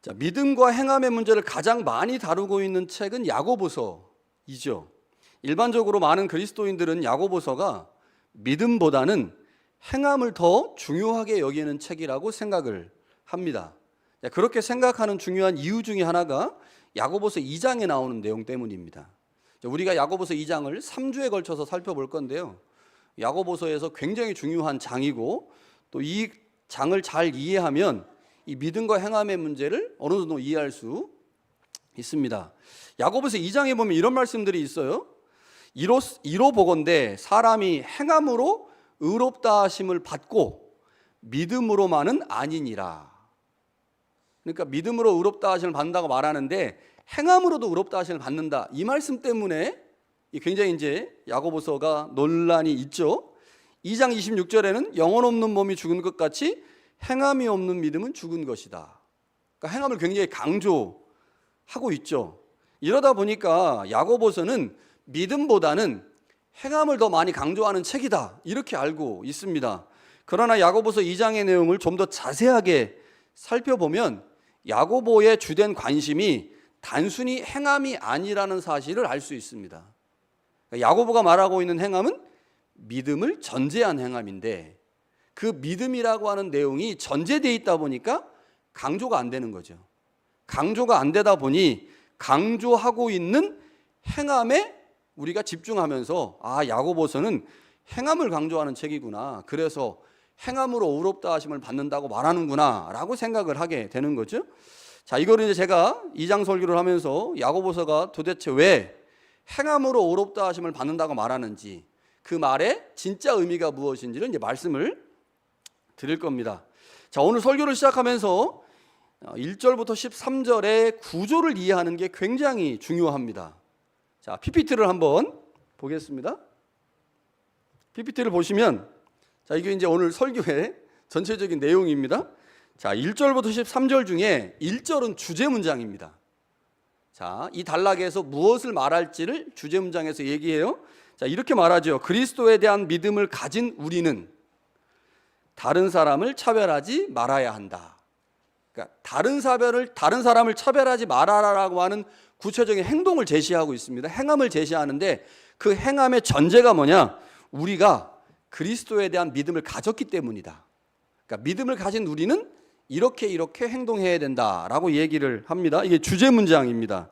자, 믿음과 행함의 문제를 가장 많이 다루고 있는 책은 야고보서이죠. 일반적으로 많은 그리스도인들은 야고보서가 믿음보다는 행함을 더 중요하게 여기는 책이라고 생각을 합니다. 그렇게 생각하는 중요한 이유 중에 하나가 야고보서 2장에 나오는 내용 때문입니다. 우리가 야고보서 2장을 3주에 걸쳐서 살펴볼 건데요. 야고보서에서 굉장히 중요한 장이고 또 이 장을 잘 이해하면 이 믿음과 행함의 문제를 어느 정도 이해할 수 있습니다. 야고보서 2장에 보면 이런 말씀들이 있어요. 이로 보건대 사람이 행함으로 의롭다 하심을 받고 믿음으로만은 아니니라. 그러니까 믿음으로 의롭다 하심을 받는다고 말하는데 행함으로도 의롭다 하심을 받는다. 이 말씀 때문에 굉장히 이제 야고보서가 논란이 있죠. 2장 26절에는 영혼 없는 몸이 죽은 것 같이 행함이 없는 믿음은 죽은 것이다. 그러니까 행함을 굉장히 강조하고 있죠. 이러다 보니까 야고보서는 믿음보다는 행함을 더 많이 강조하는 책이다, 이렇게 알고 있습니다. 그러나 야고보서 2장의 내용을 좀 더 자세하게 살펴보면 야고보의 주된 관심이 단순히 행함이 아니라는 사실을 알 수 있습니다. 야고보가 말하고 있는 행함은 믿음을 전제한 행함인데 그 믿음이라고 하는 내용이 전제되어 있다 보니까 강조가 안 되는 거죠. 강조가 안 되다 보니 강조하고 있는 행함에 우리가 집중하면서 야고보서는 행함을 강조하는 책이구나, 그래서 행함으로 의롭다 하심을 받는다고 말하는구나 라고 생각을 하게 되는 거죠. 자, 이거를 이제 제가 2장 설교를 하면서 야고보서가 도대체 왜 행함으로 의롭다 하심을 받는다고 말하는지, 그 말의 진짜 의미가 무엇인지를 이제 말씀을 드릴 겁니다. 자, 오늘 설교를 시작하면서 1절부터 13절의 구조를 이해하는 게 굉장히 중요합니다. 자, PPT를 한번 보겠습니다. PPT를 보시면, 자, 이게 이제 오늘 설교의 전체적인 내용입니다. 자, 1절부터 13절 중에 1절은 주제 문장입니다. 자, 이 단락에서 무엇을 말할지를 주제 문장에서 얘기해요. 자, 이렇게 말하죠. 그리스도에 대한 믿음을 가진 우리는 다른 사람을 차별하지 말아야 한다. 그러니까 다른 사람을 차별하지 말아라라고 하는 구체적인 행동을 제시하고 있습니다. 행함을 제시하는데 그 행함의 전제가 뭐냐? 우리가 그리스도에 대한 믿음을 가졌기 때문이다. 그러니까 믿음을 가진 우리는 이렇게 행동해야 된다라고 얘기를 합니다. 이게 주제 문장입니다.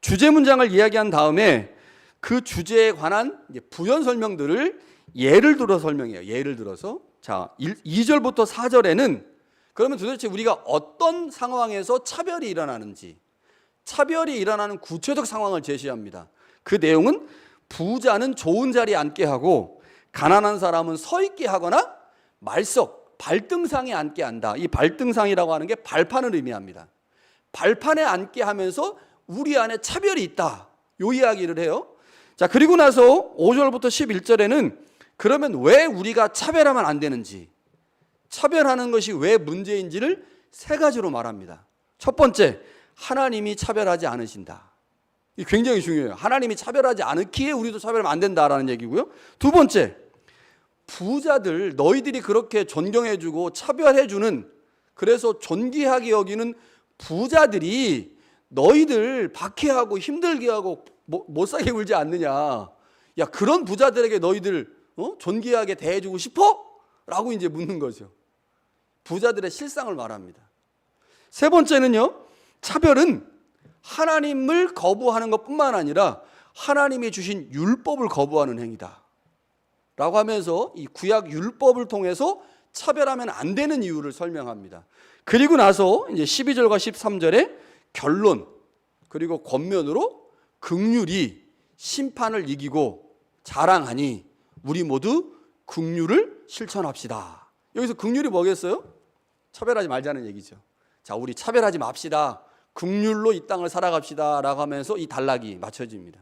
주제 문장을 이야기한 다음에 그 주제에 관한 부연 설명들을 예를 들어 설명해요. 예를 들어서, 자, 2절부터 4절에는 그러면 도대체 우리가 어떤 상황에서 차별이 일어나는지, 차별이 일어나는 구체적 상황을 제시합니다. 그 내용은 부자는 좋은 자리에 앉게 하고 가난한 사람은 서 있게 하거나 말석, 발등상에 앉게 한다. 이 발등상이라고 하는 게 발판을 의미합니다. 발판에 앉게 하면서 우리 안에 차별이 있다, 요 이야기를 해요. 자, 그리고 나서 5절부터 11절에는 그러면 왜 우리가 차별하면 안 되는지, 차별하는 것이 왜 문제인지를 세 가지로 말합니다. 첫 번째, 하나님이 차별하지 않으신다. 이게 굉장히 중요해요. 하나님이 차별하지 않기에 우리도 차별하면 안 된다라는 얘기고요. 두 번째, 부자들, 너희들이 그렇게 존경해주고 차별해주는, 그래서 존귀하게 여기는 부자들이 너희들 박해하고 힘들게 하고 못 살게 굴지 않느냐. 야, 그런 부자들에게 너희들 존귀하게 대해주고 싶어? 라고 이제 묻는 거죠. 부자들의 실상을 말합니다. 세 번째는요, 차별은 하나님을 거부하는 것뿐만 아니라 하나님이 주신 율법을 거부하는 행위다 라고 하면서 이 구약 율법을 통해서 차별하면 안 되는 이유를 설명합니다. 그리고 나서 이제 12절과 13절에 결론, 그리고 권면으로 긍휼이 심판을 이기고 자랑하니 우리 모두 긍휼을 실천합시다. 여기서 긍휼이 뭐겠어요? 차별하지 말자는 얘기죠. 자, 우리 차별하지 맙시다. 긍휼로 이 땅을 살아갑시다 라고 하면서 이 단락이 맞춰집니다.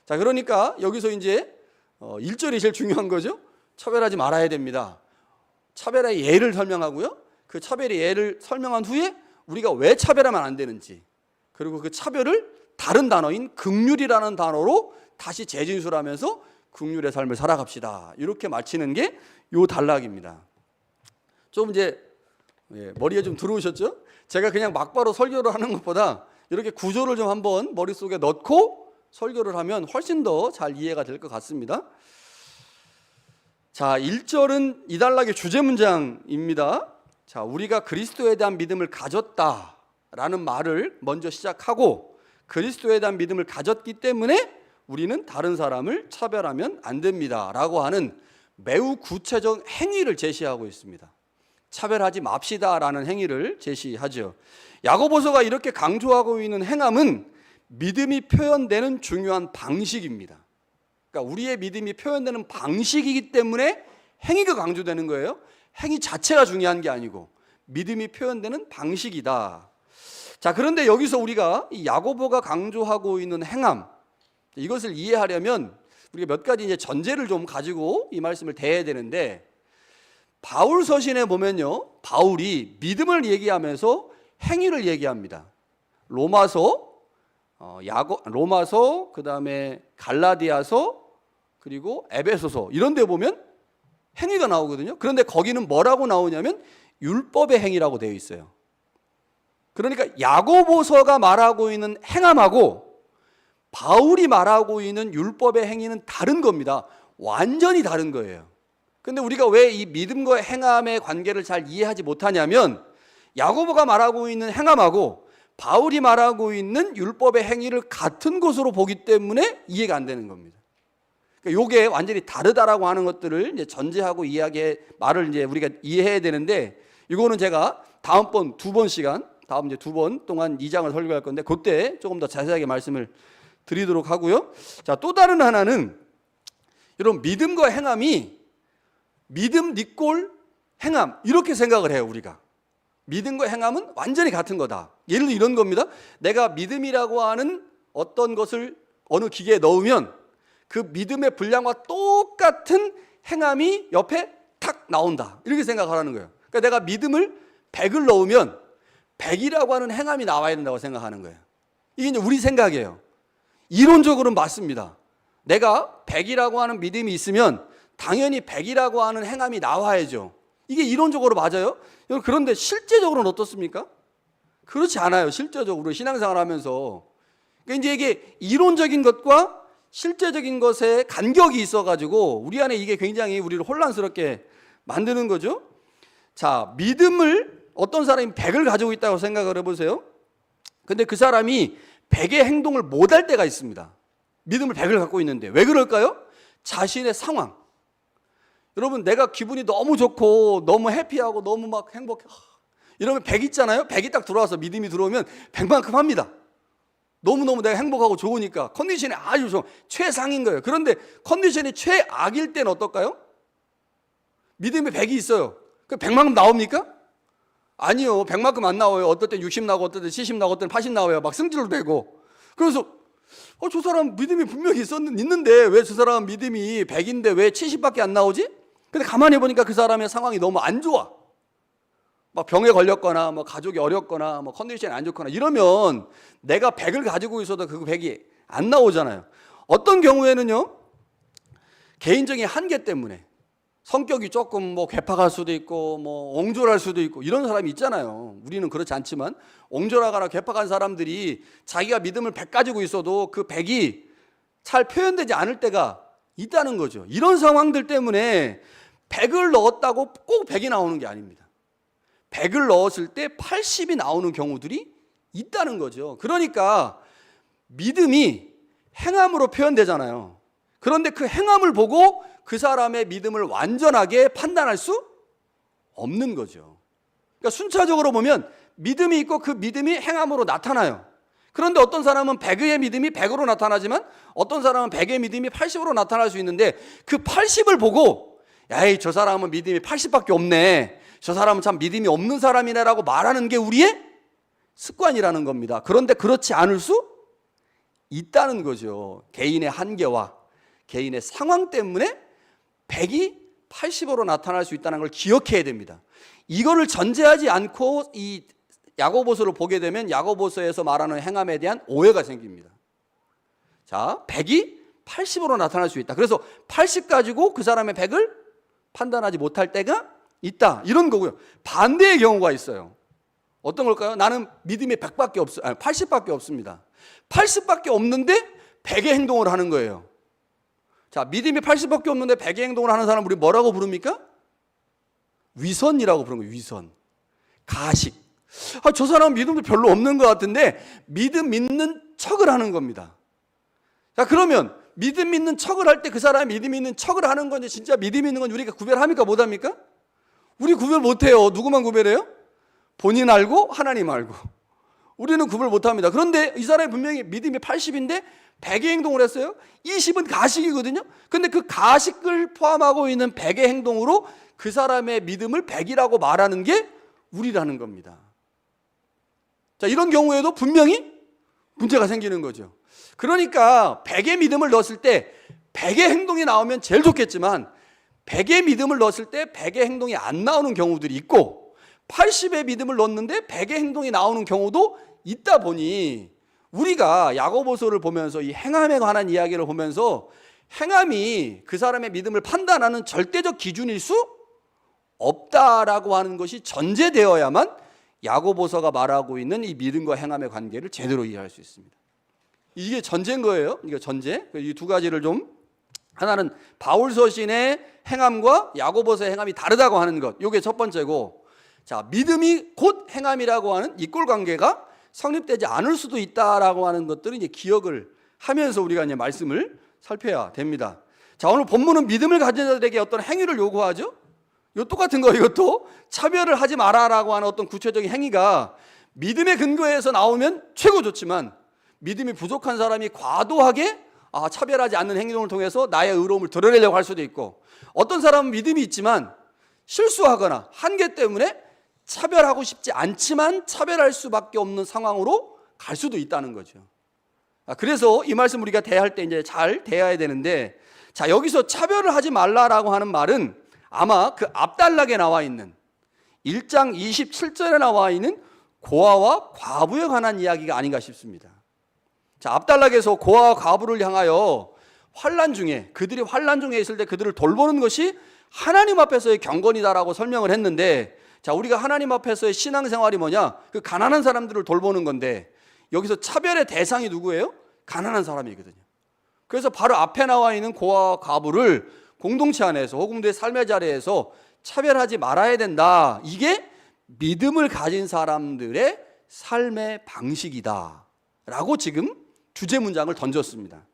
자, 그러니까 여기서 이제 1절이 제일 중요한 거죠. 차별하지 말아야 됩니다. 차별의 예를 설명하고요. 그 차별의 예를 설명한 후에 우리가 왜 차별하면 안 되는지, 그리고 그 차별을 다른 단어인 긍휼이라는 단어로 다시 재진술하면서 긍휼의 삶을 살아갑시다. 이렇게 마치는 게 요 단락입니다. 좀 이제 머리에 좀 들어오셨죠? 제가 그냥 막바로 설교를 하는 것보다 이렇게 구조를 좀 한번 머릿속에 넣고 설교를 하면 훨씬 더 잘 이해가 될 것 같습니다. 자, 1절은 이 단락의 주제 문장입니다. 자, 우리가 그리스도에 대한 믿음을 가졌다라는 말을 먼저 시작하고, 그리스도에 대한 믿음을 가졌기 때문에 우리는 다른 사람을 차별하면 안 됩니다 라고 하는 매우 구체적 행위를 제시하고 있습니다. 차별하지 맙시다라는 행위를 제시하죠. 야고보서가 이렇게 강조하고 있는 행함은 믿음이 표현되는 중요한 방식입니다. 그러니까 우리의 믿음이 표현되는 방식이기 때문에 행위가 강조되는 거예요. 행위 자체가 중요한 게 아니고 믿음이 표현되는 방식이다. 자, 그런데 여기서 우리가 이 야고보가 강조하고 있는 행함, 이것을 이해하려면 우리가 몇 가지 이제 전제를 좀 가지고 이 말씀을 대해야 되는데, 바울 서신에 보면요, 바울이 믿음을 얘기하면서 행위를 얘기합니다. 로마서, 그다음에 갈라디아서, 그리고 에베소서 이런 데 보면 행위가 나오거든요. 그런데 거기는 뭐라고 나오냐면 율법의 행위라고 되어 있어요. 그러니까 야고보서가 말하고 있는 행함하고 바울이 말하고 있는 율법의 행위는 다른 겁니다. 완전히 다른 거예요. 근데 우리가 왜 이 믿음과 행함의 관계를 잘 이해하지 못하냐면, 야고보가 말하고 있는 행함하고 바울이 말하고 있는 율법의 행위를 같은 것으로 보기 때문에 이해가 안 되는 겁니다. 그러니까 이게 완전히 다르다라고 하는 것들을 이제 전제하고 말을 이제 우리가 이해해야 되는데, 이거는 제가 다음 두 번 동안 2장을 설교할 건데 그때 조금 더 자세하게 말씀을 드리도록 하고요. 자, 또 다른 하나는, 여러분, 믿음과 행함이 믿음, 니꼴, 행함 이렇게 생각을 해요. 우리가 믿음과 행함은 완전히 같은 거다. 예를 들어 이런 겁니다. 내가 믿음이라고 하는 어떤 것을 어느 기계에 넣으면 그 믿음의 분량과 똑같은 행함이 옆에 탁 나온다, 이렇게 생각하라는 거예요. 그러니까 내가 믿음을 100을 넣으면 100이라고 하는 행함이 나와야 된다고 생각하는 거예요. 이게 이제 우리 생각이에요. 이론적으로는 맞습니다. 내가 100이라고 하는 믿음이 있으면 당연히 100이라고 하는 행함이 나와야죠. 이게 이론적으로 맞아요. 그런데 실제적으로는 어떻습니까? 그렇지 않아요. 실제적으로 신앙생활 하면서. 그러니까 이제 이게 이론적인 것과 실제적인 것에 간격이 있어가지고 우리 안에 이게 굉장히 우리를 혼란스럽게 만드는 거죠. 자, 믿음을 어떤 사람이 100을 가지고 있다고 생각을 해보세요. 근데 그 사람이 100의 행동을 못할 때가 있습니다. 믿음을 100을 갖고 있는데. 왜 그럴까요? 자신의 상황. 여러분, 내가 기분이 너무 좋고 너무 해피하고 너무 막 행복해, 이러면 100 있잖아요. 100이 딱 들어와서 믿음이 들어오면 100만큼 합니다. 너무너무 내가 행복하고 좋으니까 컨디션이 아주 최상인 거예요. 그런데 컨디션이 최악일 때는 어떨까요? 믿음이 100이 있어요. 그 100만큼 나옵니까? 아니요. 100만큼 안 나와요. 어떨 땐 60 나오고 어떨 땐 70 나오고 어떨 땐 80 나와요. 막 승질도 되고. 그래서 저 사람 믿음이 분명히 있는데 왜 저 사람 믿음이 100인데 왜 70밖에 안 나오지? 근데 가만히 보니까 그 사람의 상황이 너무 안 좋아. 막 병에 걸렸거나 뭐 가족이 어렵거나 뭐 컨디션이 안 좋거나 이러면 내가 100을 가지고 있어도 그 100이 안 나오잖아요. 어떤 경우에는요, 개인적인 한계 때문에 성격이 조금 뭐 괴팍할 수도 있고 뭐 옹졸할 수도 있고 이런 사람이 있잖아요. 우리는 그렇지 않지만 옹졸하거나 괴팍한 사람들이 자기가 믿음을 100 가지고 있어도 그 100이 잘 표현되지 않을 때가 있다는 거죠. 이런 상황들 때문에 100을 넣었다고 꼭 100이 나오는 게 아닙니다. 100을 넣었을 때 80이 나오는 경우들이 있다는 거죠. 그러니까 믿음이 행함으로 표현되잖아요. 그런데 그 행함을 보고 그 사람의 믿음을 완전하게 판단할 수 없는 거죠. 그러니까 순차적으로 보면 믿음이 있고 그 믿음이 행함으로 나타나요. 그런데 어떤 사람은 100의 믿음이 100으로 나타나지만 어떤 사람은 100의 믿음이 80으로 나타날 수 있는데, 그 80을 보고 야이, 저 사람은 믿음이 80밖에 없네, 저 사람은 참 믿음이 없는 사람이네 라고 말하는 게 우리의 습관이라는 겁니다. 그런데 그렇지 않을 수 있다는 거죠. 개인의 한계와 개인의 상황 때문에 100이 80으로 나타날 수 있다는 걸 기억해야 됩니다. 이거를 전제하지 않고 이 야고보서를 보게 되면 야고보서에서 말하는 행함에 대한 오해가 생깁니다. 자, 100이 80으로 나타날 수 있다. 그래서 80 가지고 그 사람의 100을 판단하지 못할 때가 있다, 이런 거고요. 반대의 경우가 있어요. 어떤 걸까요? 나는 믿음이 100밖에 없어, 80밖에 없습니다. 80밖에 없는데 100의 행동을 하는 거예요. 자, 믿음이 80밖에 없는데 100의 행동을 하는 사람 우리 뭐라고 부릅니까? 위선이라고 부르는 거예요. 위선. 가식. 저 사람은 믿음도 별로 없는 것 같은데 믿음 믿는 척을 하는 겁니다. 자, 그러면 믿음 믿는 척을 할 때 그 사람이 믿음 있는 척을 하는 건지 진짜 믿음 있는 건 우리가 구별합니까? 못합니까? 우리 구별 못해요. 누구만 구별해요? 본인 알고 하나님 알고. 우리는 구별 못합니다. 그런데 이 사람이 분명히 믿음이 80인데 100의 행동을 했어요. 20은 가식이거든요. 근데 그 가식을 포함하고 있는 100의 행동으로 그 사람의 믿음을 100이라고 말하는 게 우리라는 겁니다. 자, 이런 경우에도 분명히 문제가 생기는 거죠. 그러니까 100의 믿음을 넣었을 때 100의 행동이 나오면 제일 좋겠지만 100의 믿음을 넣었을 때 100의 행동이 안 나오는 경우들이 있고 80의 믿음을 넣었는데 100의 행동이 나오는 경우도 있다 보니 우리가 야고보서를 보면서 이 행함에 관한 이야기를 보면서 행함이 그 사람의 믿음을 판단하는 절대적 기준일 수 없다라고 하는 것이 전제되어야만 야고보서가 말하고 있는 이 믿음과 행함의 관계를 제대로 이해할 수 있습니다. 이게 전제인 거예요. 이게 전제. 이 두 가지를 좀, 하나는 바울 서신의 행함과 야고보서의 행함이 다르다고 하는 것, 이게 첫 번째고, 자, 믿음이 곧 행함이라고 하는 이꼴 관계가 성립되지 않을 수도 있다라고 하는 것들을 이제 기억을 하면서 우리가 이제 말씀을 살펴야 됩니다. 자, 오늘 본문은 믿음을 가진 자들에게 어떤 행위를 요구하죠. 이거 똑같은 거, 이것도 차별을 하지 마라라고 하는 어떤 구체적인 행위가 믿음의 근거에서 나오면 최고 좋지만 믿음이 부족한 사람이 과도하게 차별하지 않는 행동을 통해서 나의 의로움을 드러내려고 할 수도 있고, 어떤 사람은 믿음이 있지만 실수하거나 한계 때문에 차별하고 싶지 않지만 차별할 수밖에 없는 상황으로 갈 수도 있다는 거죠. 그래서 이 말씀 우리가 대할 때 이제 잘 대해야 되는데, 자, 여기서 차별을 하지 말라라고 하는 말은 아마 그 앞단락에 나와 있는 1장 27절에 나와 있는 고아와 과부에 관한 이야기가 아닌가 싶습니다. 자, 앞단락에서 고아와 과부를 향하여 환난 중에, 그들이 환난 중에 있을 때 그들을 돌보는 것이 하나님 앞에서의 경건이다라고 설명을 했는데, 자, 우리가 하나님 앞에서의 신앙생활이 뭐냐? 그 가난한 사람들을 돌보는 건데, 여기서 차별의 대상이 누구예요? 가난한 사람이거든요. 그래서 바로 앞에 나와 있는 고아와 과부를 공동체 안에서 혹은 내 삶의 자리에서 차별하지 말아야 된다. 이게 믿음을 가진 사람들의 삶의 방식이다 라고 지금 주제 문장을 던졌습니다.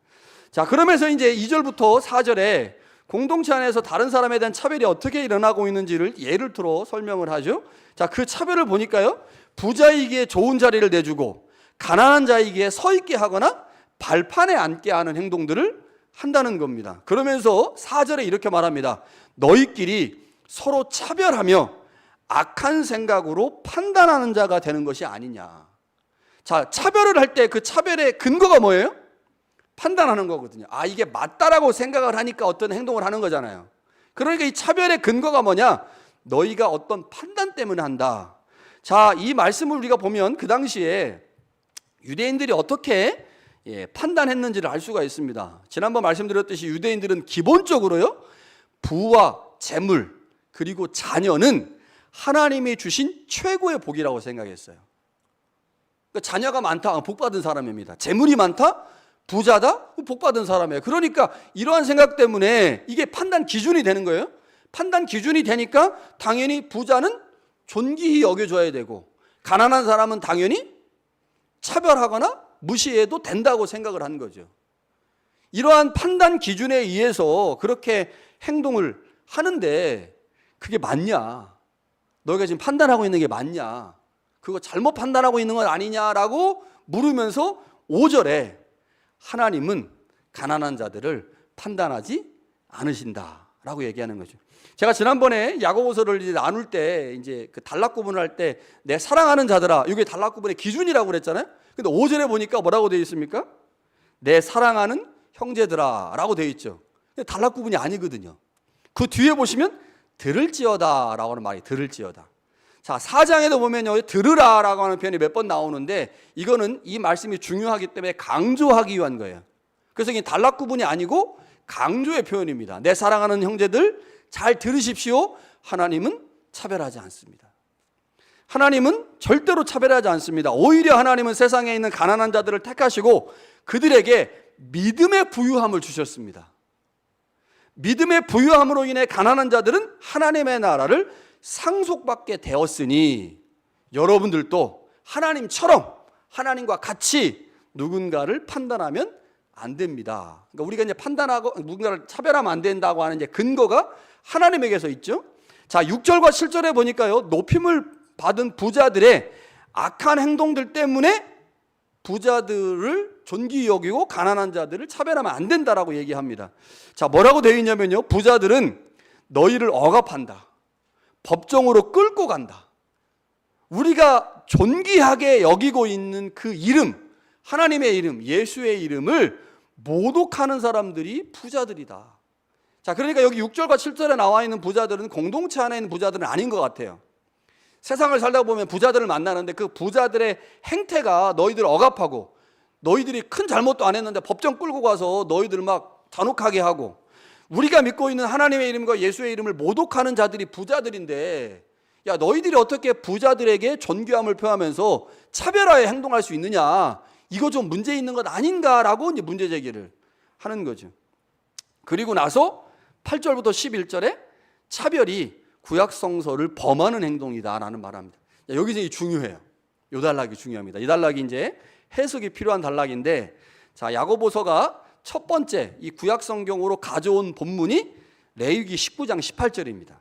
자, 그러면서 이제 2절부터 4절에 공동체 안에서 다른 사람에 대한 차별이 어떻게 일어나고 있는지를 예를 들어 설명을 하죠. 자, 그 차별을 보니까요, 부자이기에 좋은 자리를 내주고 가난한 자이기에 서 있게 하거나 발판에 앉게 하는 행동들을 한다는 겁니다. 그러면서 4절에 이렇게 말합니다. 너희끼리 서로 차별하며 악한 생각으로 판단하는 자가 되는 것이 아니냐. 자, 차별을 할 때 그 차별의 근거가 뭐예요? 판단하는 거거든요. 이게 맞다라고 생각을 하니까 어떤 행동을 하는 거잖아요. 그러니까 이 차별의 근거가 뭐냐? 너희가 어떤 판단 때문에 한다. 자, 이 말씀을 우리가 보면 그 당시에 유대인들이 어떻게 판단했는지를 알 수가 있습니다. 지난번 말씀드렸듯이 유대인들은 기본적으로요, 부와 재물 그리고 자녀는 하나님이 주신 최고의 복이라고 생각했어요. 그러니까 자녀가 많다, 복받은 사람입니다. 재물이 많다, 부자다, 복받은 사람이에요. 그러니까 이러한 생각 때문에 이게 판단 기준이 되는 거예요. 판단 기준이 되니까 당연히 부자는 존귀히 여겨줘야 되고 가난한 사람은 당연히 차별하거나 무시해도 된다고 생각을 한 거죠. 이러한 판단 기준에 의해서 그렇게 행동을 하는데 그게 맞냐? 너희가 지금 판단하고 있는 게 맞냐? 그거 잘못 판단하고 있는 건 아니냐라고 물으면서 5절에 하나님은 가난한 자들을 판단하지 않으신다라고 얘기하는 거죠. 제가 지난번에 야고보서를 이제 나눌 때 이제 그 단락 구분을 할 때 내 사랑하는 자들아, 이게 단락 구분의 기준이라고 그랬잖아요. 근데 5절에 보니까 뭐라고 되어 있습니까? 내 사랑하는 형제들아라고 되어 있죠. 근데 단락 구분이 아니거든요. 그 뒤에 보시면 들을지어다라고 하는 말이 들을지어다. 자, 4장에도 보면요, 들으라라고 하는 표현이 몇 번 나오는데 이거는 이 말씀이 중요하기 때문에 강조하기 위한 거예요. 그래서 이게 단락 구분이 아니고 강조의 표현입니다. 내 사랑하는 형제들 잘 들으십시오. 하나님은 차별하지 않습니다. 하나님은 절대로 차별하지 않습니다. 오히려 하나님은 세상에 있는 가난한 자들을 택하시고 그들에게 믿음의 부유함을 주셨습니다. 믿음의 부유함으로 인해 가난한 자들은 하나님의 나라를 상속받게 되었으니 여러분들도 하나님처럼 하나님과 같이 누군가를 판단하면 안 됩니다. 그러니까 우리가 이제 판단하고 누군가를 차별하면 안 된다고 하는 이제 근거가 하나님에게서 있죠. 자, 6절과 7절에 보니까요, 높임을 받은 부자들의 악한 행동들 때문에 부자들을 존귀 여기고 가난한 자들을 차별하면 안 된다라고 얘기합니다. 자, 뭐라고 되어 있냐면요, 부자들은 너희를 억압한다, 법정으로 끌고 간다. 우리가 존귀하게 여기고 있는 그 이름, 하나님의 이름, 예수의 이름을 모독하는 사람들이 부자들이다. 자, 그러니까 여기 6절과 7절에 나와 있는 부자들은 공동체 안에 있는 부자들은 아닌 것 같아요. 세상을 살다 보면 부자들을 만나는데 그 부자들의 행태가 너희들 억압하고 너희들이 큰 잘못도 안 했는데 법정 끌고 가서 너희들 막 잔혹하게 하고, 우리가 믿고 있는 하나님의 이름과 예수의 이름을 모독하는 자들이 부자들인데, 야, 너희들이 어떻게 부자들에게 존귀함을 표하면서 차별하게 행동할 수 있느냐, 이거 좀 문제 있는 것 아닌가라고 이제 문제 제기를 하는 거죠. 그리고 나서 8절부터 11절에 차별이 구약 성서를 범하는 행동이다라는 말합니다. 여기 이제 중요해요. 이 단락이 중요합니다. 이 단락이 이제 해석이 필요한 단락인데, 자, 야고보서가 첫 번째 이 구약 성경으로 가져온 본문이 레위기 19장 18절입니다.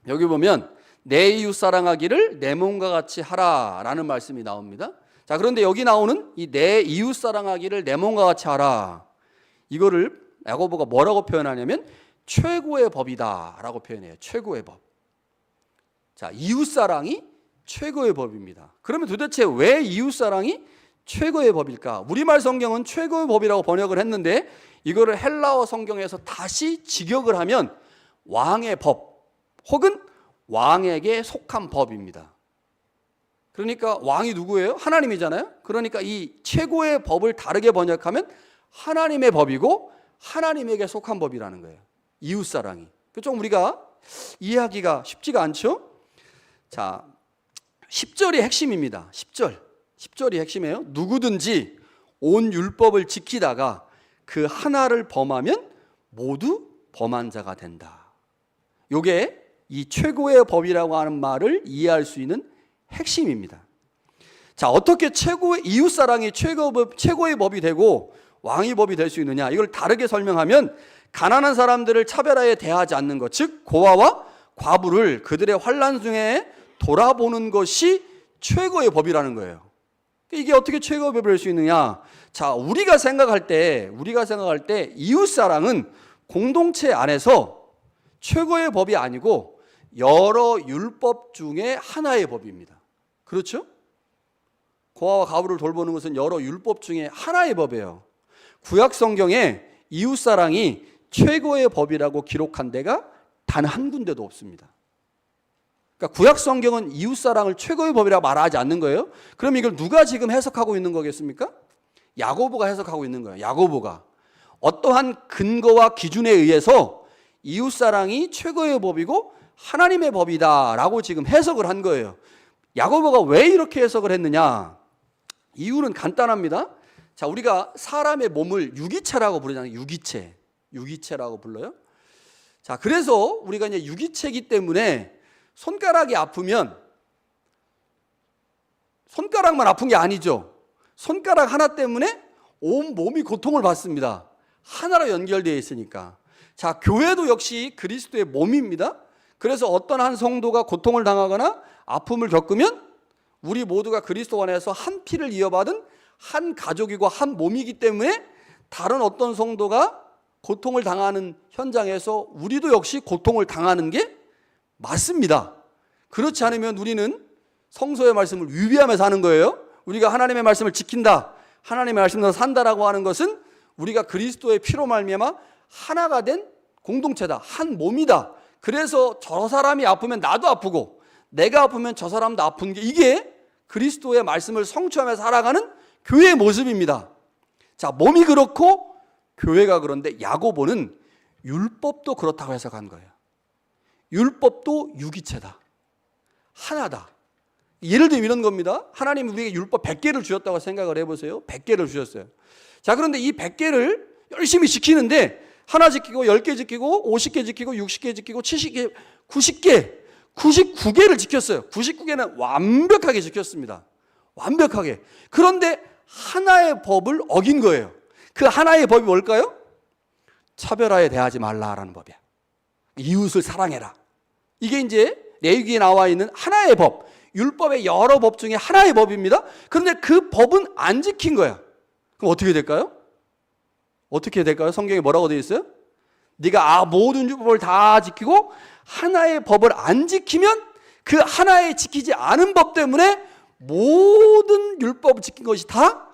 여기 보면 내 이웃 사랑하기를 내 몸과 같이 하라라는 말씀이 나옵니다. 자, 그런데 여기 나오는 이 내 이웃 사랑하기를 내 몸과 같이 하라, 이거를 야고보가 뭐라고 표현하냐면 최고의 법이다라고 표현해요. 최고의 법. 자, 이웃사랑이 최고의 법입니다. 그러면 도대체 왜 이웃사랑이 최고의 법일까? 우리말 성경은 최고의 법이라고 번역을 했는데 이거를 헬라어 성경에서 다시 직역을 하면 왕의 법 혹은 왕에게 속한 법입니다. 그러니까 왕이 누구예요? 하나님이잖아요. 그러니까 이 최고의 법을 다르게 번역하면 하나님의 법이고 하나님에게 속한 법이라는 거예요. 이웃사랑이. 좀 우리가 이해하기가 쉽지가 않죠? 자, 10절이 핵심입니다. 10절이 핵심이에요. 누구든지 온 율법을 지키다가 그 하나를 범하면 모두 범한 자가 된다. 이게 이 최고의 법이라고 하는 말을 이해할 수 있는 핵심입니다. 자, 어떻게 최고의 이웃사랑이 최고의 법이 되고 왕의 법이 될 수 있느냐, 이걸 다르게 설명하면 가난한 사람들을 차별하에 대하지 않는 것, 즉 고아와 과부를 그들의 환난 중에 돌아보는 것이 최고의 법이라는 거예요. 이게 어떻게 최고의 법이 될 수 있느냐? 자, 우리가 생각할 때 이웃사랑은 공동체 안에서 최고의 법이 아니고 여러 율법 중에 하나의 법입니다. 그렇죠? 고아와 과부를 돌보는 것은 여러 율법 중에 하나의 법이에요. 구약 성경에 이웃사랑이 최고의 법이라고 기록한 데가 단 한 군데도 없습니다. 그러니까 구약 성경은 이웃사랑을 최고의 법이라고 말하지 않는 거예요. 그럼 이걸 누가 지금 해석하고 있는 거겠습니까? 야고보가 해석하고 있는 거예요. 야고보가 어떠한 근거와 기준에 의해서 이웃사랑이 최고의 법이고 하나님의 법이다라고 지금 해석을 한 거예요. 야고보가 왜 이렇게 해석을 했느냐? 이유는 간단합니다. 자, 우리가 사람의 몸을 유기체라고 부르잖아요. 유기체라고 불러요. 자, 그래서 우리가 이제 유기체이기 때문에 손가락이 아프면 손가락만 아픈 게 아니죠. 손가락 하나 때문에 온 몸이 고통을 받습니다. 하나로 연결되어 있으니까. 자, 교회도 역시 그리스도의 몸입니다. 그래서 어떤 한 성도가 고통을 당하거나 아픔을 겪으면 우리 모두가 그리스도 안에서 한 피를 이어받은 한 가족이고 한 몸이기 때문에 다른 어떤 성도가 고통을 당하는 현장에서 우리도 역시 고통을 당하는 게 맞습니다. 그렇지 않으면 우리는 성서의 말씀을 위배하며 사는 거예요. 우리가 하나님의 말씀을 지킨다, 하나님의 말씀으로 산다라고 하는 것은 우리가 그리스도의 피로 말미암아 하나가 된 공동체다, 한 몸이다. 그래서 저 사람이 아프면 나도 아프고 내가 아프면 저 사람도 아픈 게, 이게 그리스도의 말씀을 성취하며 살아가는 교회의 모습입니다. 자, 몸이 그렇고 교회가 그런데 야고보는 율법도 그렇다고 해석한 거예요. 율법도 유기체다, 하나다. 예를 들면 이런 겁니다. 하나님이 우리에게 율법 100개를 주셨다고 생각을 해보세요. 100개를 주셨어요. 자, 그런데 이 100개를 열심히 지키는데 하나 지키고 10개 지키고 50개 지키고 60개 지키고 70개, 90개, 99개를 지켰어요. 99개는 완벽하게 지켰습니다. 완벽하게. 그런데 하나의 법을 어긴 거예요. 그 하나의 법이 뭘까요? 차별하에 대하지 말라라는 법이야. 이웃을 사랑해라. 이게 이제 레위기에 나와 있는 하나의 법, 율법의 여러 법 중에 하나의 법입니다. 그런데 그 법은 안 지킨 거야. 그럼 어떻게 될까요? 어떻게 될까요? 성경에 뭐라고 되어 있어요? 네가 모든 율법을 다 지키고 하나의 법을 안 지키면 그 하나의 지키지 않은 법 때문에 모든 율법을 지킨 것이 다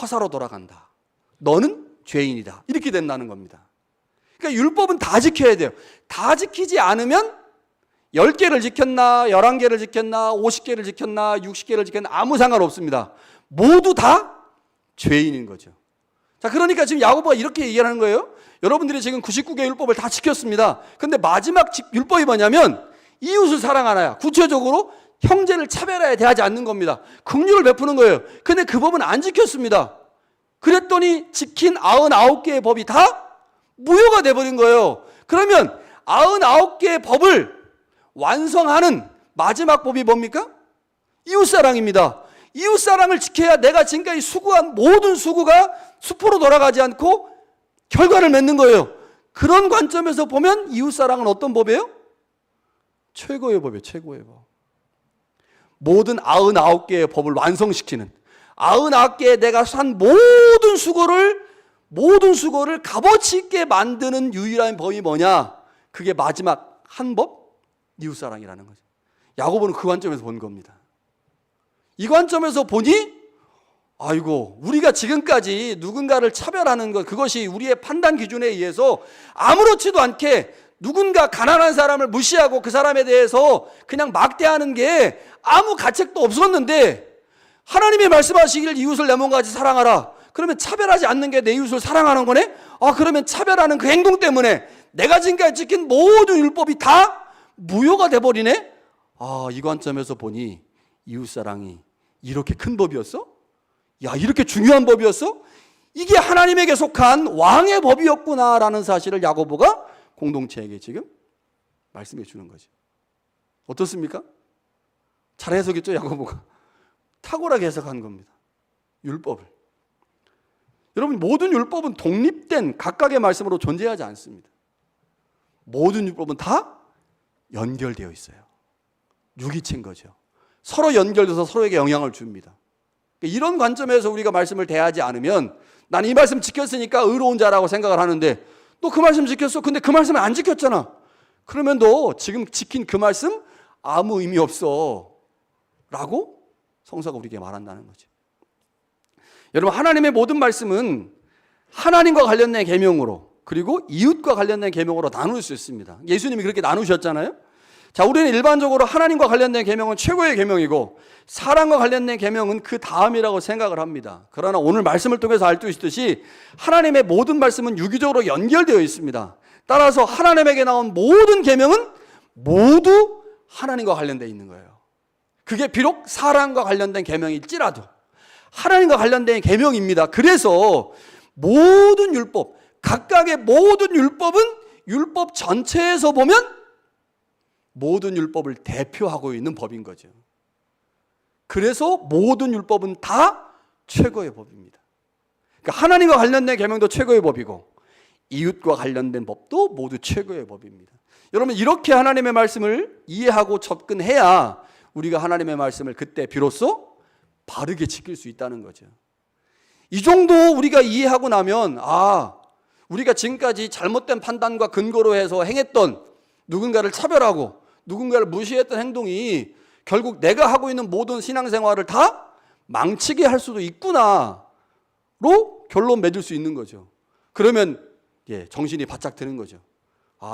허사로 돌아간다. 너는 죄인이다. 이렇게 된다는 겁니다. 그러니까 율법은 다 지켜야 돼요. 다 지키지 않으면 10개를 지켰나 11개를 지켰나 50개를 지켰나 60개를 지켰나 아무 상관없습니다. 모두 다 죄인인 거죠. 자, 그러니까 지금 야고보가 이렇게 얘기하는 거예요. 여러분들이 지금 99개 율법을 다 지켰습니다. 근데 마지막 율법이 뭐냐면 이웃을 사랑하나야. 구체적으로 형제를 차별하에 대하지 않는 겁니다. 긍휼을 베푸는 거예요. 근데 그 법은 안 지켰습니다. 그랬더니 지킨 99개의 법이 다 무효가 돼버린 거예요. 그러면 99개의 법을 완성하는 마지막 법이 뭡니까? 이웃사랑입니다. 이웃사랑을 지켜야 내가 지금까지 수고한 모든 수고가 수포로 돌아가지 않고 결과를 맺는 거예요. 그런 관점에서 보면 이웃사랑은 어떤 법이에요? 최고의 법이에요. 최고의 법. 모든 99개의 법을 완성시키는 99개의 내가 산 모든 수고를 값어치 있게 만드는 유일한 법이 뭐냐? 그게 마지막 한 법? 이웃사랑이라는 거죠. 야고보는 그 관점에서 본 겁니다. 이 관점에서 보니 아이고, 우리가 지금까지 누군가를 차별하는 것, 그것이 우리의 판단 기준에 의해서 아무렇지도 않게 누군가 가난한 사람을 무시하고 그 사람에 대해서 그냥 막대하는 게 아무 가책도 없었는데 하나님이 말씀하시길 이웃을 내 몸같이 사랑하라. 그러면 차별하지 않는 게 내 이웃을 사랑하는 거네? 그러면 차별하는 그 행동 때문에 내가 지금까지 지킨 모든 율법이 다 무효가 돼버리네? 이 관점에서 보니 이웃사랑이 이렇게 큰 법이었어? 야, 이렇게 중요한 법이었어? 이게 하나님에게 속한 왕의 법이었구나라는 사실을 야고보가 공동체에게 지금 말씀해 주는 거죠. 어떻습니까? 잘 해석했죠, 야고보가? 탁월하게 해석한 겁니다. 율법을. 여러분, 모든 율법은 독립된 각각의 말씀으로 존재하지 않습니다. 모든 율법은 다 연결되어 있어요. 유기체인 거죠. 서로 연결돼서 서로에게 영향을 줍니다. 이런 관점에서 우리가 말씀을 대하지 않으면 난 이 말씀 지켰으니까 의로운 자라고 생각을 하는데 너 그 말씀 지켰어? 근데 그 말씀을 안 지켰잖아. 그러면 너 지금 지킨 그 말씀 아무 의미 없어 라고 성서가 우리에게 말한다는 거죠. 여러분, 하나님의 모든 말씀은 하나님과 관련된 계명으로 그리고 이웃과 관련된 계명으로 나눌 수 있습니다. 예수님이 그렇게 나누셨잖아요. 자, 우리는 일반적으로 하나님과 관련된 계명은 최고의 계명이고 사랑과 관련된 계명은 그 다음이라고 생각을 합니다. 그러나 오늘 말씀을 통해서 알 수 있듯이 하나님의 모든 말씀은 유기적으로 연결되어 있습니다. 따라서 하나님에게 나온 모든 계명은 모두 하나님과 관련되어 있는 거예요. 그게 비록 사랑과 관련된 계명일지라도 하나님과 관련된 계명입니다. 그래서 모든 율법, 각각의 모든 율법은 율법 전체에서 보면 모든 율법을 대표하고 있는 법인 거죠. 그래서 모든 율법은 다 최고의 법입니다. 그러니까 하나님과 관련된 계명도 최고의 법이고 이웃과 관련된 법도 모두 최고의 법입니다. 여러분, 이렇게 하나님의 말씀을 이해하고 접근해야 우리가 하나님의 말씀을 그때 비로소 바르게 지킬 수 있다는 거죠. 이 정도 우리가 이해하고 나면 우리가 지금까지 잘못된 판단과 근거로 해서 행했던 누군가를 차별하고 누군가를 무시했던 행동이 결국 내가 하고 있는 모든 신앙생활을 다 망치게 할 수도 있구나로 결론 맺을 수 있는 거죠. 그러면 정신이 바짝 드는 거죠.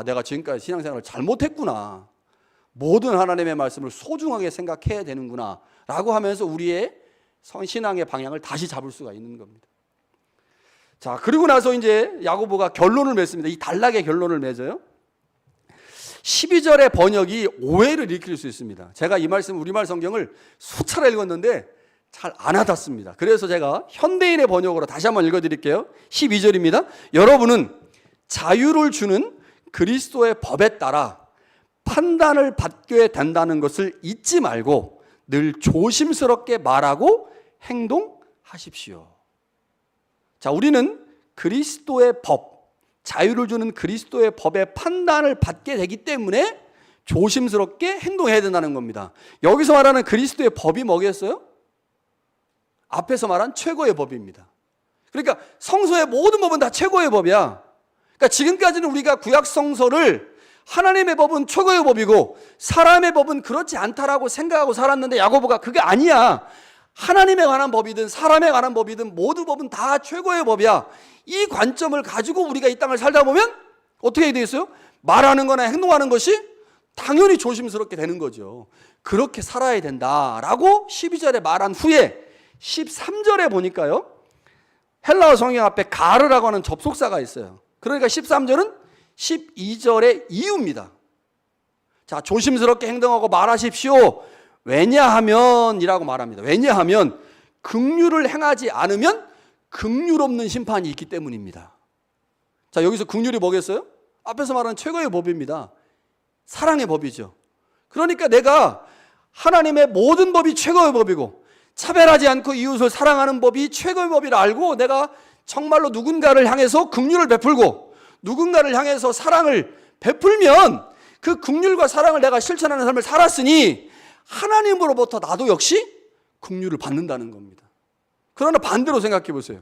내가 지금까지 신앙생활을 잘못했구나. 모든 하나님의 말씀을 소중하게 생각해야 되는구나 라고 하면서 우리의 신앙의 방향을 다시 잡을 수가 있는 겁니다. 자, 그리고 나서 이제 야고보가 결론을 맺습니다. 이 단락의 결론을 맺어요. 12절의 번역이 오해를 일으킬 수 있습니다. 제가 이 말씀 우리말 성경을 수차례 읽었는데 잘 안 와닿습니다. 그래서 제가 현대인의 번역으로 다시 한번 읽어드릴게요. 12절입니다. 여러분은 자유를 주는 그리스도의 법에 따라 판단을 받게 된다는 것을 잊지 말고 늘 조심스럽게 말하고 행동하십시오. 자, 우리는 그리스도의 법, 자유를 주는 그리스도의 법의 판단을 받게 되기 때문에 조심스럽게 행동해야 된다는 겁니다. 여기서 말하는 그리스도의 법이 뭐겠어요? 앞에서 말한 최고의 법입니다. 그러니까 성서의 모든 법은 다 최고의 법이야. 그러니까 지금까지는 우리가 구약 성서를 하나님의 법은 최고의 법이고 사람의 법은 그렇지 않다라고 생각하고 살았는데 야고보가 그게 아니야. 하나님에 관한 법이든 사람에 관한 법이든 모든 법은 다 최고의 법이야. 이 관점을 가지고 우리가 이 땅을 살다 보면 어떻게 되겠어요? 말하는 거나 행동하는 것이 당연히 조심스럽게 되는 거죠. 그렇게 살아야 된다라고 12절에 말한 후에 13절에 보니까요, 헬라어 성경 앞에 가르라고 하는 접속사가 있어요. 그러니까 13절은 12절의 이유입니다. 자, 조심스럽게 행동하고 말하십시오. 왜냐하면 이라고 말합니다. 왜냐하면 긍휼을 행하지 않으면 긍휼 없는 심판이 있기 때문입니다. 자, 여기서 긍휼이 뭐겠어요? 앞에서 말하는 최고의 법입니다. 사랑의 법이죠. 그러니까 내가 하나님의 모든 법이 최고의 법이고 차별하지 않고 이웃을 사랑하는 법이 최고의 법이라 알고 내가 정말로 누군가를 향해서 긍휼을 베풀고 누군가를 향해서 사랑을 베풀면 그 긍휼과 사랑을 내가 실천하는 삶을 살았으니 하나님으로부터 나도 역시 긍휼을 받는다는 겁니다. 그러나 반대로 생각해 보세요.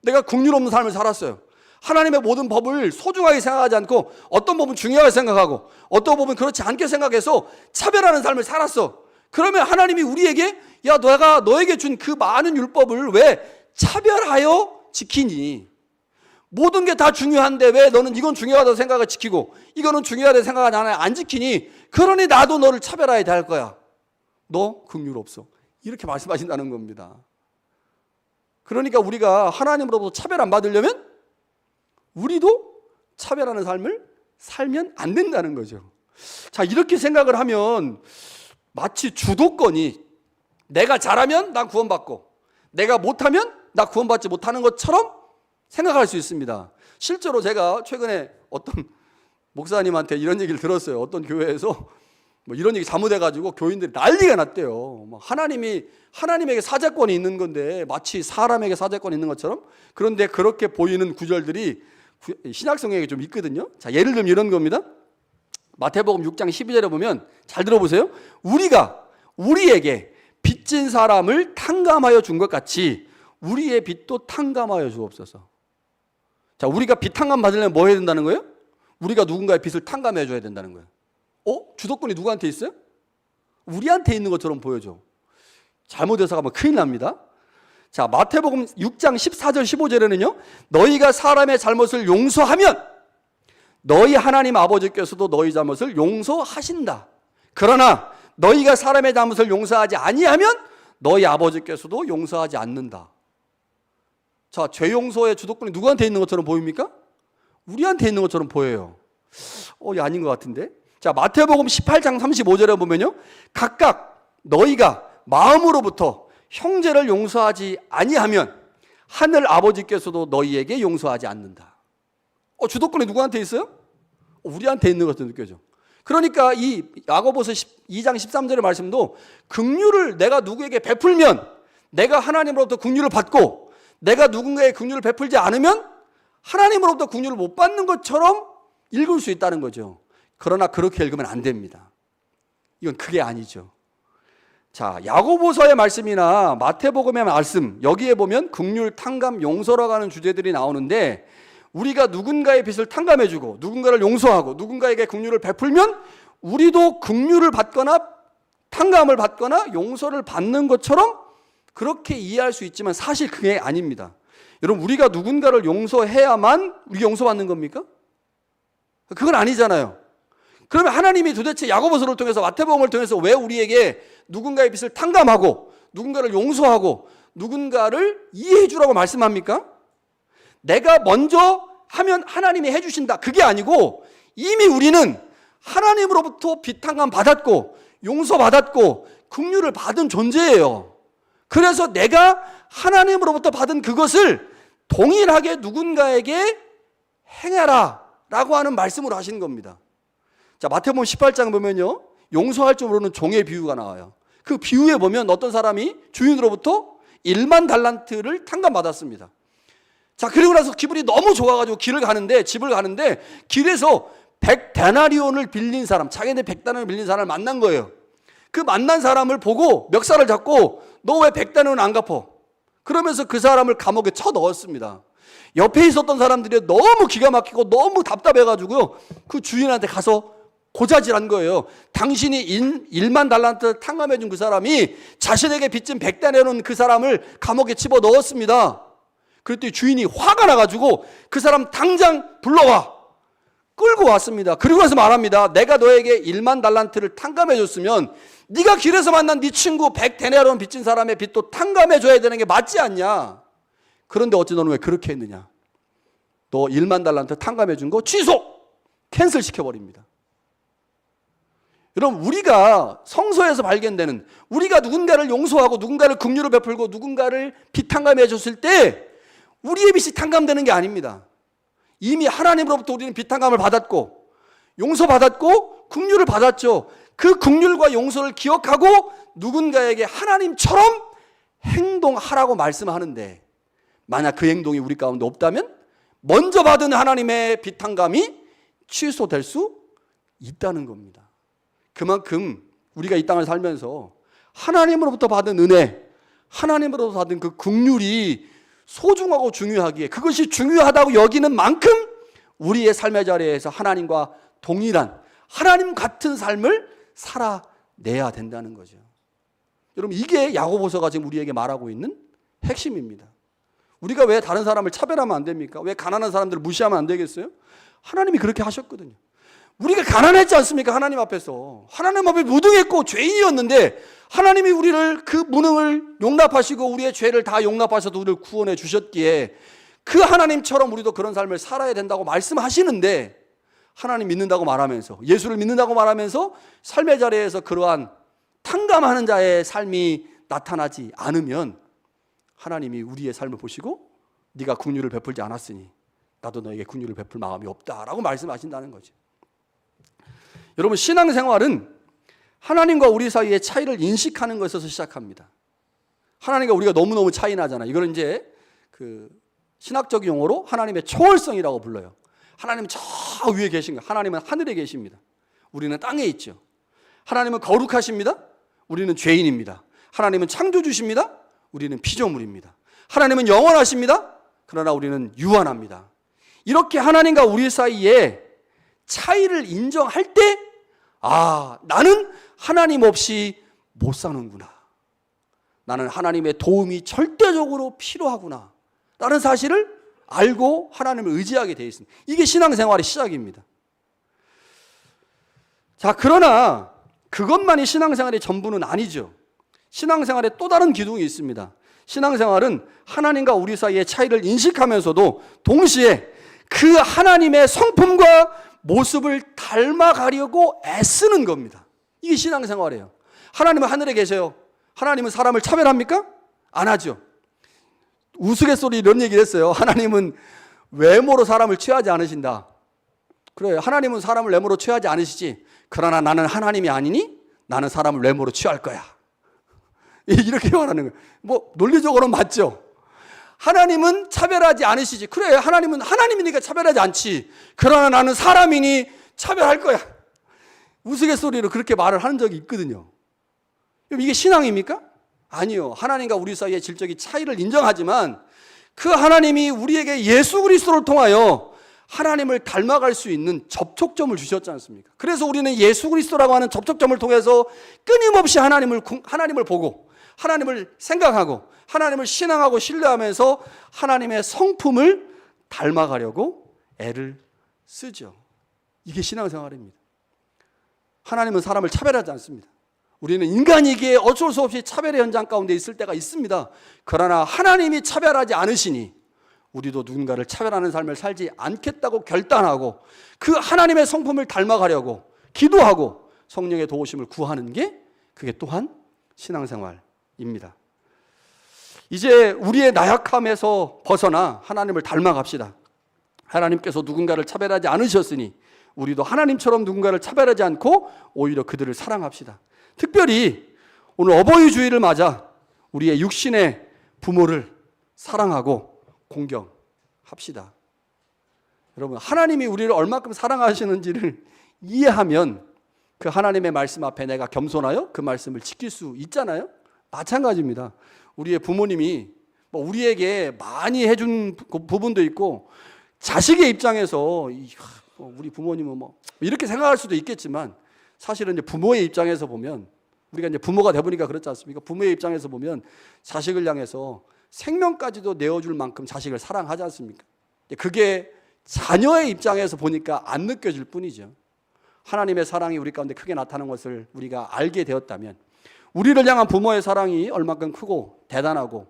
내가 긍휼 없는 삶을 살았어요. 하나님의 모든 법을 소중하게 생각하지 않고 어떤 법은 중요하게 생각하고 어떤 법은 그렇지 않게 생각해서 차별하는 삶을 살았어. 그러면 하나님이 우리에게 야, 내가 너에게 준 그 많은 율법을 왜 차별하여 지키니? 모든 게 다 중요한데 왜 너는 이건 중요하다고 생각을 지키고 이거는 중요하다고 생각하지 않아 안 지키니? 그러니 나도 너를 차별해야 될 거야. 너 긍휼 없어. 이렇게 말씀하신다는 겁니다. 그러니까 우리가 하나님으로부터 차별 안 받으려면 우리도 차별하는 삶을 살면 안 된다는 거죠. 자, 이렇게 생각을 하면 마치 주도권이 내가 잘하면 난 구원받고 내가 못하면 나 구원받지 못하는 것처럼 생각할 수 있습니다. 실제로 제가 최근에 어떤 목사님한테 이런 얘기를 들었어요. 어떤 교회에서 뭐 이런 얘기 잘못해가지고 교인들이 난리가 났대요. 하나님에게 사죄권이 있는 건데 마치 사람에게 사죄권이 있는 것처럼. 그런데 그렇게 보이는 구절들이 신약성경에 좀 있거든요. 자, 예를 들면 이런 겁니다. 마태복음 6장 12절에 보면 잘 들어보세요. 우리가 우리에게 빚진 사람을 탕감하여 준 것 같이 우리의 빚도 탕감하여 주옵소서. 자, 우리가 빚 탕감 받으려면 뭐 해야 된다는 거예요? 우리가 누군가의 빚을 탕감해 줘야 된다는 거예요. 주도권이 누구한테 있어요? 우리한테 있는 것처럼 보여줘. 잘못해서 가면 큰일 납니다. 자, 마태복음 6장 14절 15절에는요. 너희가 사람의 잘못을 용서하면 너희 하나님 아버지께서도 너희 잘못을 용서하신다. 그러나 너희가 사람의 잘못을 용서하지 아니하면 너희 아버지께서도 용서하지 않는다. 자, 죄 용서의 주도권이 누구한테 있는 것처럼 보입니까? 우리한테 있는 것처럼 보여요. 아닌 것 같은데. 자, 마태복음 18장 35절에 보면요. 각각 너희가 마음으로부터 형제를 용서하지 아니하면 하늘 아버지께서도 너희에게 용서하지 않는다. 주도권이 누구한테 있어요? 우리한테 있는 것처럼 느껴져. 그러니까 이 야고보서 2장 13절의 말씀도 긍휼을 내가 누구에게 베풀면 내가 하나님으로부터 긍휼을 받고 내가 누군가의 긍휼을 베풀지 않으면 하나님으로부터 긍휼을 못 받는 것처럼 읽을 수 있다는 거죠. 그러나 그렇게 읽으면 안 됩니다. 이건 그게 아니죠. 자, 야고보서의 말씀이나 마태복음의 말씀 여기에 보면 긍휼, 탕감, 용서라고 하는 주제들이 나오는데 우리가 누군가의 빚을 탕감해주고 누군가를 용서하고 누군가에게 긍휼을 베풀면 우리도 긍휼을 받거나 탕감을 받거나 용서를 받는 것처럼 그렇게 이해할 수 있지만 사실 그게 아닙니다. 여러분, 우리가 누군가를 용서해야만 우리가 용서받는 겁니까? 그건 아니잖아요. 그러면 하나님이 도대체 야고보서를 통해서 마태복음을 통해서 왜 우리에게 누군가의 빚을 탕감하고 누군가를 용서하고 누군가를 이해해 주라고 말씀합니까? 내가 먼저 하면 하나님이 해주신다. 그게 아니고 이미 우리는 하나님으로부터 비탄감 받았고 용서받았고 긍휼을 받은 존재예요. 그래서 내가 하나님으로부터 받은 그것을 동일하게 누군가에게 행해라 라고 하는 말씀을 하시는 겁니다. 자, 마태복음 18장 보면요, 용서할 줄 모르는 종의 비유가 나와요. 그 비유에 보면 어떤 사람이 주인으로부터 1만 달란트를 탕감받았습니다. 자, 그리고 나서 기분이 너무 좋아가지고 집을 가는데 길에서 100데나리온을 빌린 사람, 자기한테 100데나리온을 빌린 사람을 만난 거예요. 그 만난 사람을 보고 멱살을 잡고 너 왜 100데나리온 안 갚어? 그러면서 그 사람을 감옥에 쳐 넣었습니다. 옆에 있었던 사람들이 너무 기가 막히고 너무 답답해가지고요, 그 주인한테 가서 고자질한 거예요. 당신이 1만 달란트 탕감해준 그 사람이 자신에게 빚진 100데나리온 그 사람을 감옥에 집어 넣었습니다. 그랬더니 주인이 화가 나가지고 그 사람 당장 불러와 끌고 왔습니다. 그리고 나서 말합니다. 내가 너에게 1만 달란트를 탕감해줬으면 네가 길에서 만난 네 친구 100데나리온 빚진 사람의 빚도 탕감해줘야 되는 게 맞지 않냐? 그런데 어찌 너는 왜 그렇게 했느냐? 너 1만 달란트 탕감해준 거 취소! 캔슬 시켜버립니다. 여러분, 우리가 성서에서 발견되는, 우리가 누군가를 용서하고 누군가를 긍휼을 베풀고 누군가를 빚 탕감해 줬을 때 우리의 빚이 탕감되는 게 아닙니다. 이미 하나님으로부터 우리는 빚 탕감을 받았고 용서받았고 긍휼을 받았죠. 그 긍휼과 용서를 기억하고 누군가에게 하나님처럼 행동하라고 말씀하는데, 만약 그 행동이 우리 가운데 없다면 먼저 받은 하나님의 빚 탕감이 취소될 수 있다는 겁니다. 그만큼 우리가 이 땅을 살면서 하나님으로부터 받은 은혜, 하나님으로부터 받은 그 긍휼이 소중하고 중요하기에, 그것이 중요하다고 여기는 만큼 우리의 삶의 자리에서 하나님과 동일한, 하나님 같은 삶을 살아내야 된다는 거죠. 여러분, 이게 야고보서가 지금 우리에게 말하고 있는 핵심입니다. 우리가 왜 다른 사람을 차별하면 안 됩니까? 왜 가난한 사람들을 무시하면 안 되겠어요? 하나님이 그렇게 하셨거든요. 우리가 가난했지 않습니까? 하나님 앞에서. 하나님 앞에 무능했고 죄인이었는데 하나님이 우리를 그 무능을 용납하시고 우리의 죄를 다 용납하셔서 우리를 구원해 주셨기에 그 하나님처럼 우리도 그런 삶을 살아야 된다고 말씀하시는데, 하나님 믿는다고 말하면서, 예수를 믿는다고 말하면서 삶의 자리에서 그러한 탕감하는 자의 삶이 나타나지 않으면 하나님이 우리의 삶을 보시고 네가 긍휼을 베풀지 않았으니 나도 너에게 긍휼을 베풀 마음이 없다라고 말씀하신다는 거죠. 여러분, 신앙생활은 하나님과 우리 사이의 차이를 인식하는 것에서 시작합니다. 하나님과 우리가 너무너무 차이 나잖아요. 이걸 이제 그 신학적 용어로 하나님의 초월성이라고 불러요. 하나님은 저 위에 계신 거예요. 하나님은 하늘에 계십니다. 우리는 땅에 있죠. 하나님은 거룩하십니다. 우리는 죄인입니다. 하나님은 창조주십니다. 우리는 피조물입니다. 하나님은 영원하십니다. 그러나 우리는 유한합니다. 이렇게 하나님과 우리 사이에 차이를 인정할 때, 아, 나는 하나님 없이 못 사는구나. 나는 하나님의 도움이 절대적으로 필요하구나. 라는 사실을 알고 하나님을 의지하게 되어 있습니다. 이게 신앙생활의 시작입니다. 자, 그러나 그것만이 신앙생활의 전부는 아니죠. 신앙생활에 또 다른 기둥이 있습니다. 신앙생활은 하나님과 우리 사이의 차이를 인식하면서도 동시에 그 하나님의 성품과 모습을 닮아가려고 애쓰는 겁니다. 이게 신앙생활이에요. 하나님은 하늘에 계세요. 하나님은 사람을 차별합니까? 안 하죠. 우스갯소리 이런 얘기를 했어요. 하나님은 외모로 사람을 취하지 않으신다. 그래요. 하나님은 사람을 외모로 취하지 않으시지. 그러나 나는 하나님이 아니니 나는 사람을 외모로 취할 거야. 이렇게 말하는 거예요. 뭐 논리적으로는 맞죠. 하나님은 차별하지 않으시지. 그래, 하나님은 하나님이니까 차별하지 않지. 그러나 나는 사람이니 차별할 거야. 우스갯소리로 그렇게 말을 하는 적이 있거든요. 이게 신앙입니까? 아니요. 하나님과 우리 사이의 질적인 차이를 인정하지만 그 하나님이 우리에게 예수 그리스도를 통하여 하나님을 닮아갈 수 있는 접촉점을 주셨지 않습니까? 그래서 우리는 예수 그리스도라고 하는 접촉점을 통해서 끊임없이 하나님을 보고 하나님을 생각하고 하나님을 신앙하고 신뢰하면서 하나님의 성품을 닮아가려고 애를 쓰죠. 이게 신앙생활입니다. 하나님은 사람을 차별하지 않습니다. 우리는 인간이기에 어쩔 수 없이 차별의 현장 가운데 있을 때가 있습니다. 그러나 하나님이 차별하지 않으시니 우리도 누군가를 차별하는 삶을 살지 않겠다고 결단하고 그 하나님의 성품을 닮아가려고 기도하고 성령의 도우심을 구하는 게 그게 또한 신앙생활입니다. 이제 우리의 나약함에서 벗어나 하나님을 닮아갑시다. 하나님께서 누군가를 차별하지 않으셨으니 우리도 하나님처럼 누군가를 차별하지 않고 오히려 그들을 사랑합시다. 특별히 오늘 어버이 주일을 맞아 우리의 육신의 부모를 사랑하고 공경합시다. 여러분, 하나님이 우리를 얼마큼 사랑하시는지를 이해하면 그 하나님의 말씀 앞에 내가 겸손하여 그 말씀을 지킬 수 있잖아요. 마찬가지입니다. 우리의 부모님이 우리에게 많이 해준 부분도 있고, 자식의 입장에서 우리 부모님은 이렇게 생각할 수도 있겠지만, 사실은 이제 부모의 입장에서 보면, 우리가 이제 부모가 되보니까 그렇지 않습니까? 부모의 입장에서 보면 자식을 향해서 생명까지도 내어줄 만큼 자식을 사랑하지 않습니까? 그게 자녀의 입장에서 보니까 안 느껴질 뿐이죠. 하나님의 사랑이 우리 가운데 크게 나타나는 것을 우리가 알게 되었다면, 우리를 향한 부모의 사랑이 얼마큼 크고 대단하고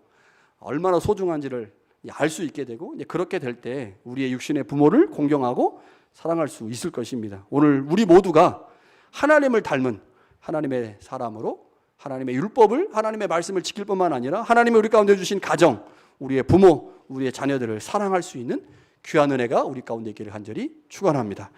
얼마나 소중한지를 알 수 있게 되고, 그렇게 될 때 우리의 육신의 부모를 공경하고 사랑할 수 있을 것입니다. 오늘 우리 모두가 하나님을 닮은 하나님의 사람으로 하나님의 율법을, 하나님의 말씀을 지킬 뿐만 아니라 하나님이 우리 가운데 주신 가정, 우리의 부모, 우리의 자녀들을 사랑할 수 있는 귀한 은혜가 우리 가운데 있기를 간절히 축원합니다.